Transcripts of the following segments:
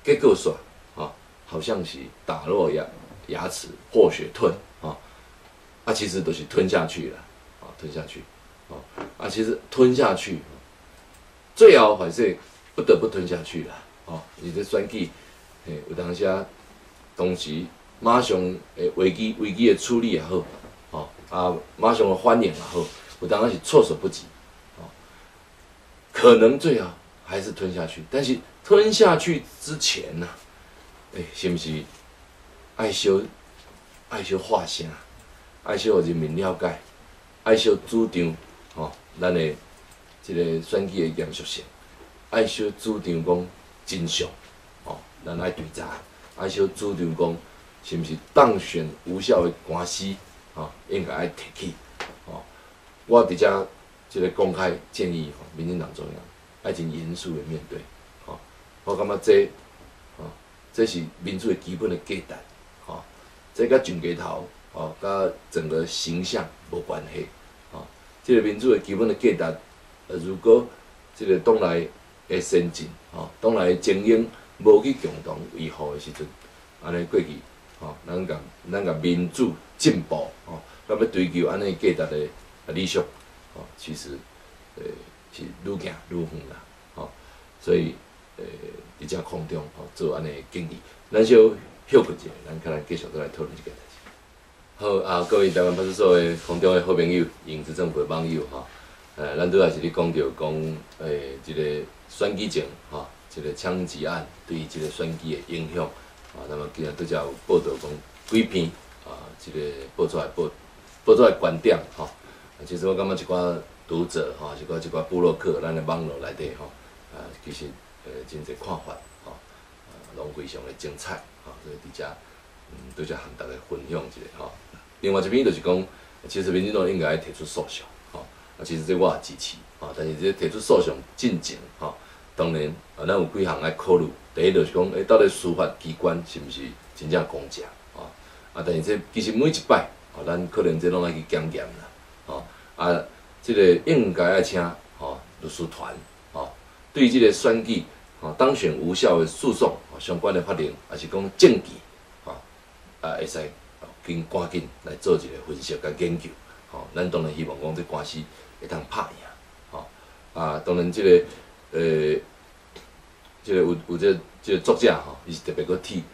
结果说好像是打落牙齿破血吞其实都是吞下去了吞下去其实吞下去最后还是不得不吞下去了你这选举有当时当时马上危机的处理也好马上的反应也好，有当时是措手不及可能最好还是吞下去，但是吞下去之前呢是不是爱小话声，爱小人民了解，爱小主张咱的这个选举的严肃性，爱小主张讲真相咱爱调查，爱小主张讲是不是当选无效的官司应该爱提起我伫遮这个公开建议民进党中央爱真严肃的面对我感觉这是民主的基本的价值这甲上街头甲整个形象无关系这个民主的基本的价值如果这个党内的先进党内的精英无去共同维护的时阵，安尼过去咱甲民主进步咱要追求安尼价值的理想其实是愈行愈远啦所以伫遮空中做安尼的建议，咱小休困一下，咱再来继续再来讨论这个代志。好各位台湾派出所的空中的好朋友、营执政陪网友咱拄也是咧讲到这个选举前这个枪击案对这个选举的影响那么今日拄则有报道讲几篇这个报出来观点其实我感觉一寡读者一寡部落客，咱的网络内底其实真侪看法拢非常的精彩所以伫遮拄则和大家分享一下另外一边就是讲，其实民进党应该提出诉讼其实这我也支持但是这提出诉讼进前当然咱有几项爱考虑。第一就是讲，到底司法机关是毋是真正公正但是这其实每一摆咱可能这拢爱去检验啦这个应该爱请律师团对这个选举当选无效的诉讼相关的法令，还是讲证据会使赶紧来做一个分析甲研究咱当然希望讲这官司会当拍赢当然这个有这个作者伊是特别搁替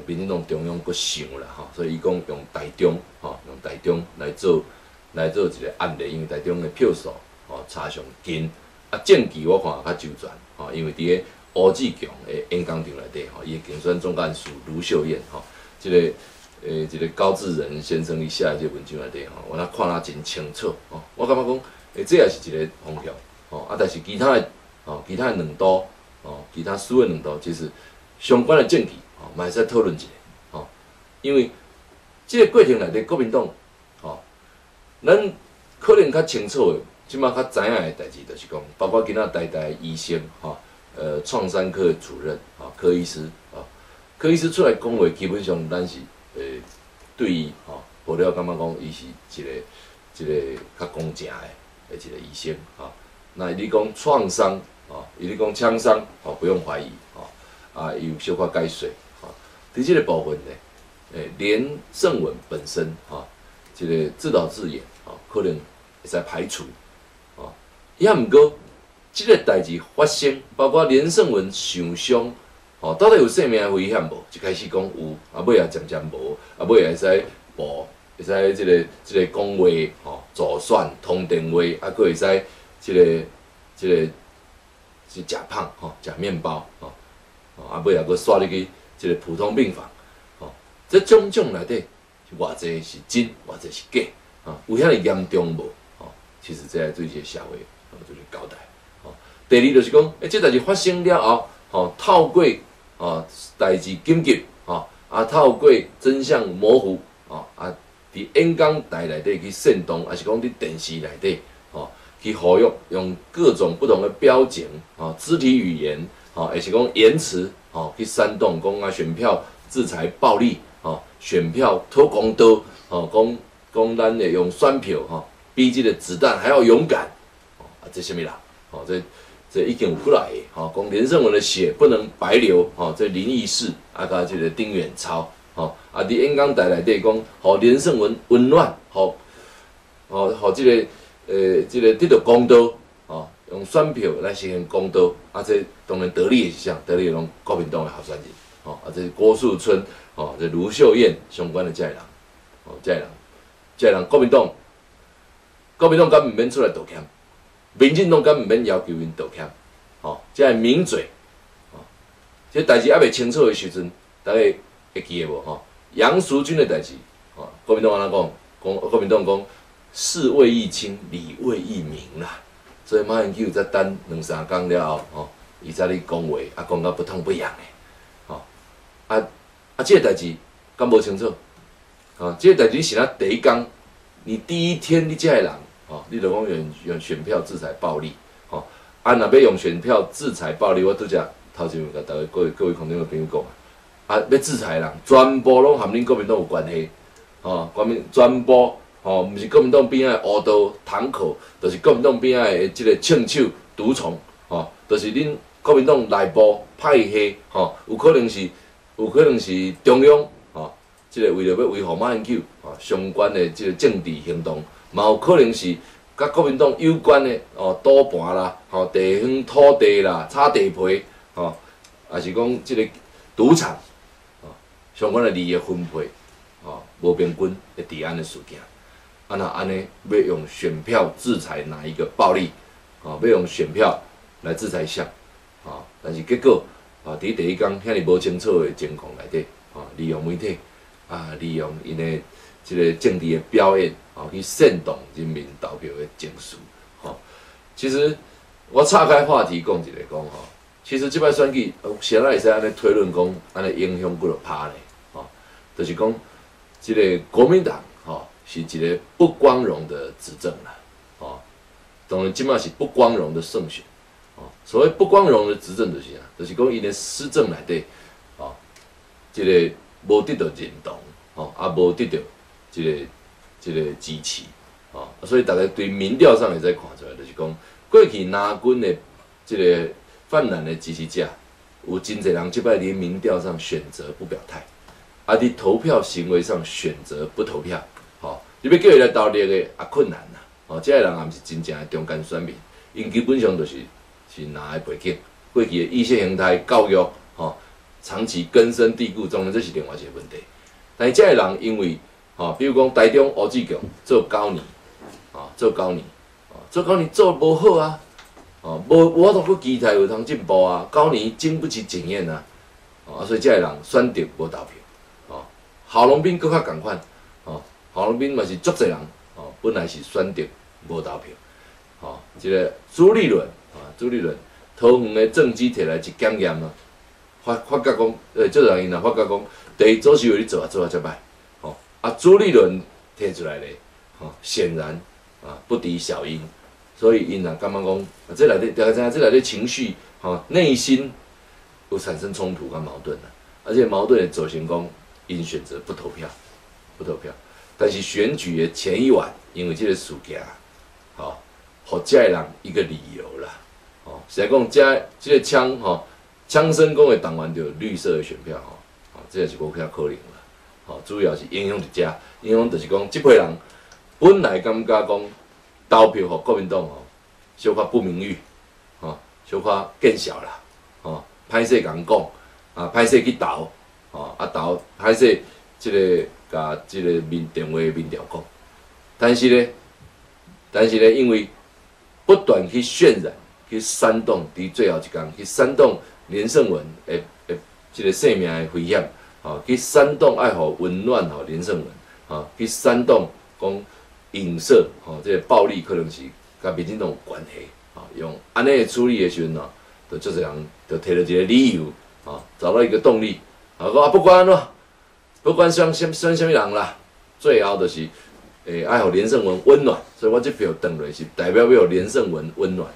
民进党中央搁想啦所以伊讲用台中来做一个案例，因为台中的票数差上近证据我看较周全因为伫个吴志强的演讲场内底伊的竞选总干事卢秀燕这个高志仁先生伊写的这文章内底我看得真清楚我感觉讲这也是一个方向但是其他的两道其他司的两道其实相关的证据嘛会使讨论一下因为这个过程内底国民党咱可能较清楚的，即马较知影的代志，就是讲，包括今仔台大医生创伤科的主任柯医师柯医师出来讲话，基本上咱是对于报了感觉讲，伊是一个较公正的一个医生那你讲创伤你讲枪伤不用怀疑伊有小可解说伫这个部分呢，连胜文本身这个自导自演可能会使排除也毋过，这个代志发生，包括连胜文受伤到底有生命危险无？一开始讲有，尾也渐渐无，尾也会使无，会使这个讲话助选通电话，佫会使这个是食胖食面包尾也佫刷入去这个普通病房这种内底偌济是真，偌济是假有遐尼严重无其实这对这个社会就是交代第二就是讲，这代志发生了后透过代志紧急透过真相模糊伫演讲台内底去煽动，还是讲伫电视内底去呼吁用各种不同的标情肢体语言还是讲言辞去煽动讲选票制裁暴力选票偷公刀讲咱的用选票比这个子弹还要勇敢这什么啦这已经有过来的，吼，讲连胜文的血不能白流，吼，这林义士啊，甲这个丁远超，吼，啊，伫演讲台内底讲，互连胜文温暖，互这个这个得到公道，吼，用选票来实现公道，啊，这当然得利的是啥？得利的拢国民党的候选人，吼，啊，这郭树春，吼，这卢秀燕相关的这人，吼，这人国民党敢毋免出来道歉？民进党敢毋免要求因道歉？吼，这名嘴，吼，这代志还未清楚的时阵，大家会记得无？吼，杨淑君的代志，吼，国民党安怎讲？国民党讲事未易清，理未易明啦。所以马英九才等2、3天了后，吼，伊才咧讲话，啊，讲到不痛不痒的，吼，这个代志敢无清楚？啊，这个代志是咱第一天，你第一天你这个人。哦，你就讲用选票制裁暴力，哦，啊，若要用选票制裁暴力，我拄则头前甲大家各位空中的朋友讲啊，要制裁人，全部拢和恁国民党有关系，哦，全部，哦，毋是国民党边仔乌道堂口，就是国民党边仔的即个枪手毒虫，哦，就是恁国民党内部派系，哦，有可能是中央，哦，即个为了要维护马英九，哦，相关的即个政治行动。嘛有可能是甲国民党有关的哦，赌盘啦，吼地方土地啦，炒地皮，吼，也是讲即个赌场，哦，相关的利益分配，哦，无平均的治安的事件，啊那安尼要用选票制裁哪一个暴力，哦，要用选票来制裁谁，哦，但是结果啊，伫第一天遐尼无清楚的情况内底，哦，利用媒体啊，利用因的即个政治的表演。哦，去煽动人民投票的情绪，吼。其实我岔开话题讲一个讲吼，其实即摆选举，谁会使安尼推论讲，安尼影响几落拍咧，吼，就是讲，即个国民党，吼，是一个不光荣的执政啦，吼。当然，即摆是不光荣的胜选，哦。所谓不光荣的执政就是啥？就是讲伊的施政内底，哦，即个无得到认同，吼，啊无得到即个支持，哦，所以大家对民调上会使看出来，就是讲过去拿军的这个泛蓝的支持者，有真侪人即摆伫民调上选择不表态，啊，伫投票行为上选择不投票，哦，你要叫伊来投入的也困难啦，哦，这个人也毋是真正的中间选民，因基本上就是拿的背景，过去的意识形态教育，哦，长期根深蒂固，当然这是另外一个问题，但是这个人因为哦，比如讲台中吴志强做9年，哦，做9年，哦，做9年做无好啊，哦，无法度去期待有通进步啊，9年经不起检验啊，哦，所以这个人选择无投票，哦，郝龙斌搁较共款，哦，郝龙斌嘛是足侪人，哦，本来是选择无投票，哦，这个朱立伦，啊，朱立伦桃园的政绩摕来一检验啊，发觉讲，足侪人因也发觉讲，第一组是为你做啊遮歹。啊，朱立伦提出来咧，吼，显然啊不敌小英，所以因也感觉讲，这内底大家知影，这内底情绪，吼，内心有产生冲突跟矛盾啦，而且矛盾也造成讲，因选择不投票，但是选举的前一晚，因为这个事件，吼，互这个人一个理由啦，吼，实在讲这个枪，吼，枪声讲的党员就绿色的选票，吼，这也是无较可能啦。吼，主要是影响伫遮，影响就是讲，即批人本来感觉讲投票互国民党吼，小可不名誉，吼，小可见笑啦，吼，歹势共讲，啊，歹势去投，吼，啊投歹势即个甲即个电话民调讲，但是呢，因为不断去渲染、去煽动，伫最后一天去煽动连胜文的即个性命的危险。哦，去煽动爱互温暖吼连胜文，哦，去煽动讲影射吼，这个暴力可能是甲民进党有关系，哦，用安尼处理的时阵哦，就足侪人就摕到一个理由，哦，找到一个动力，啊，讲不管安怎，不管选什么人啦，最后就是爱互连胜文温暖，所以我这票登落是代表要互连胜文温暖，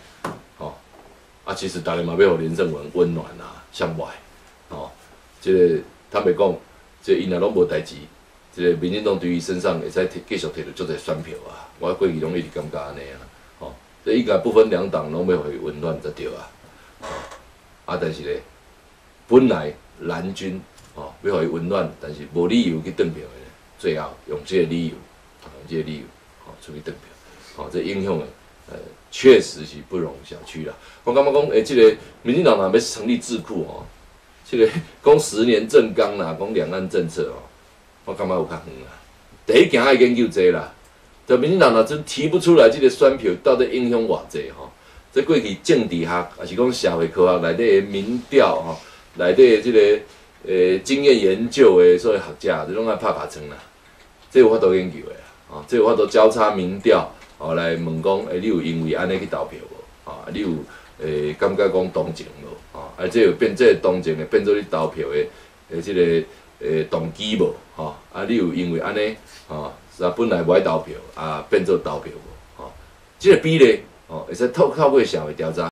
哦，啊，其实大家嘛要互连胜文温暖啦，相外，哦，这个。坦白讲，这因若拢无代志，这个民进党对伊身上会使继续摕到足侪选票啊！我过去拢一直感觉安尼啊，吼，这应该不分两党拢要互伊温暖才对啊。但是咧，本来蓝军要互伊温暖，但是无理由去转票的，最后用这个理由，出去转票，这影响确实是不容小觑啦。我感觉讲，这个民进党若要成立智库这个讲10年政纲啦，讲两岸政策我感觉有较远啦。第一件爱研究这啦，就民进党若真提不出来这个选票到底影响偌济这过去政治学还是讲社会科学内底的民调内底的这个经验研究的所有学者，这拢爱拍撑啦。这有法度研究的啦，这有法度交叉民调来问讲，你有因为安尼去投票无？你有感觉讲同情无？这有变这同情的变做你投票的这个动机无？你有因为安尼本来无爱投票变做投票无？这个比例会使透过社会调查。